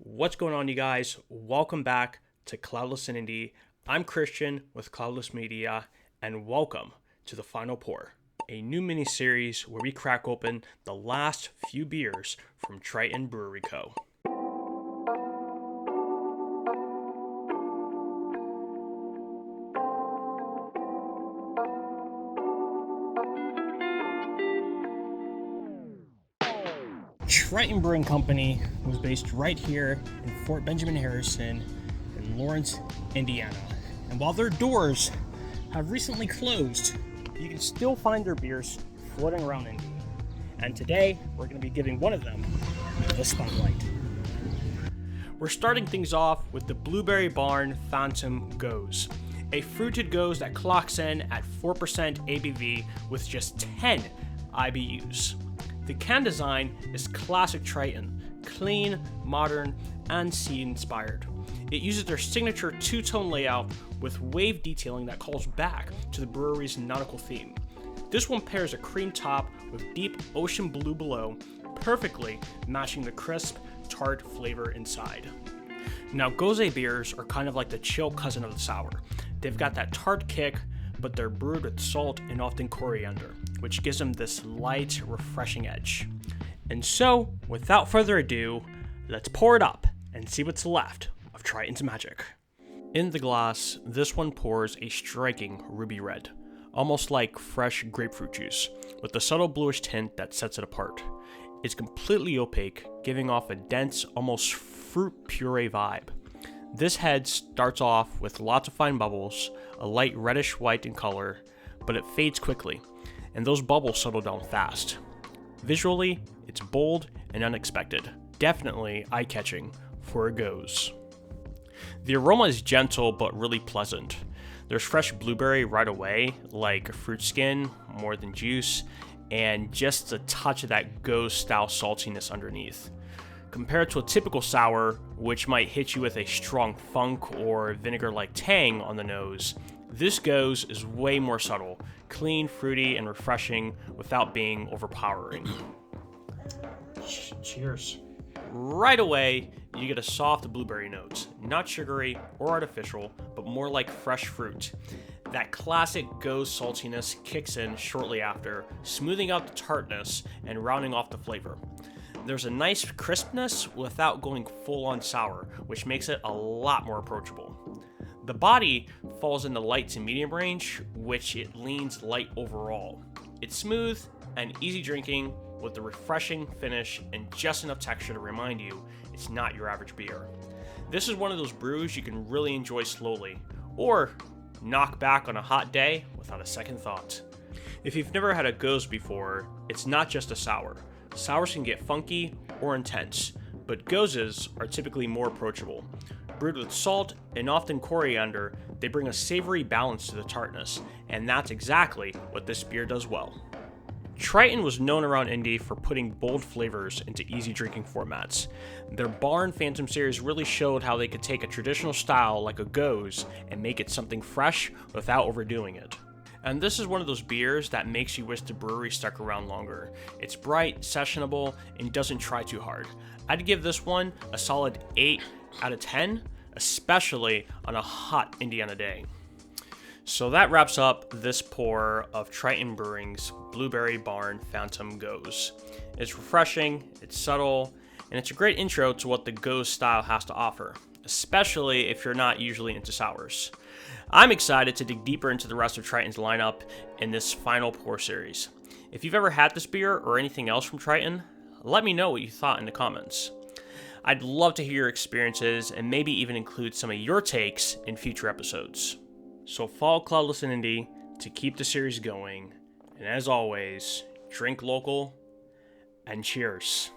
What's going on, you guys? Welcome back to Klaudless and Indy. I'm Christian with Klaudlessmedia, and welcome to the Final Pour, a new mini-series where we crack open the last few beers from Triton Brewing Co. Triton Brewing Company was based right here in Fort Benjamin Harrison in Lawrence, Indiana. And while their doors have recently closed, you can still find their beers floating around Indy. And today, we're going to be giving one of them the spotlight. We're starting things off with the Blueberry Barn Phantom Gose, a fruited gose that clocks in at 4% ABV with just 10 IBUs. The can design is classic Triton, clean, modern, and sea-inspired. It uses their signature two-tone layout with wave detailing that calls back to the brewery's nautical theme. This one pairs a cream top with deep ocean blue below, perfectly matching the crisp, tart flavor inside. Now, Gose beers are kind of like the chill cousin of the sour. They've got that tart kick, but they're brewed with salt and often coriander, which gives them this light, refreshing edge. And so, without further ado, let's pour it up and see what's left of Triton's magic. In the glass, this one pours a striking ruby red, almost like fresh grapefruit juice, with a subtle bluish tint that sets it apart. It's completely opaque, giving off a dense, almost fruit puree vibe. This head starts off with lots of fine bubbles, a light reddish white in color, but it fades quickly, and those bubbles settle down fast. Visually, it's bold and unexpected, definitely eye-catching for a Gose. The aroma is gentle but really pleasant. There's fresh blueberry right away, like fruit skin more than juice, and just a touch of that Gose-style saltiness underneath. Compared to a typical sour, which might hit you with a strong funk or vinegar-like tang on the nose, this Gose is way more subtle, clean, fruity, and refreshing without being overpowering. Cheers. Right away, you get a soft blueberry note, not sugary or artificial, but more like fresh fruit. That classic Gose saltiness kicks in shortly after, smoothing out the tartness and rounding off the flavor. There's a nice crispness without going full-on sour, which makes it a lot more approachable. The body falls in the light to medium range, which it leans light overall. It's smooth and easy drinking with a refreshing finish and just enough texture to remind you it's not your average beer. This is one of those brews you can really enjoy slowly, or knock back on a hot day without a second thought. If you've never had a Gose before, it's not just a sour. Sours can get funky or intense, but Goses are typically more approachable. Brewed with salt and often coriander, they bring a savory balance to the tartness, and that's exactly what this beer does well. Triton was known around Indy for putting bold flavors into easy drinking formats. Their Barn Phantom series really showed how they could take a traditional style like a Gose and make it something fresh without overdoing it. And this is one of those beers that makes you wish the brewery stuck around longer. It's bright, sessionable, and doesn't try too hard. I'd give this one a solid 8 out of 10, especially on a hot Indiana day. So that wraps up this pour of Triton Brewing's Blueberry Barn Phantom Gose. It's refreshing, it's subtle, and it's a great intro to what the Gose style has to offer, especially if you're not usually into sours. I'm excited to dig deeper into the rest of Triton's lineup in this final pour series. If you've ever had this beer or anything else from Triton, let me know what you thought in the comments. I'd love to hear your experiences and maybe even include some of your takes in future episodes. So follow Klaudless and Indy to keep the series going, and as always, drink local and cheers.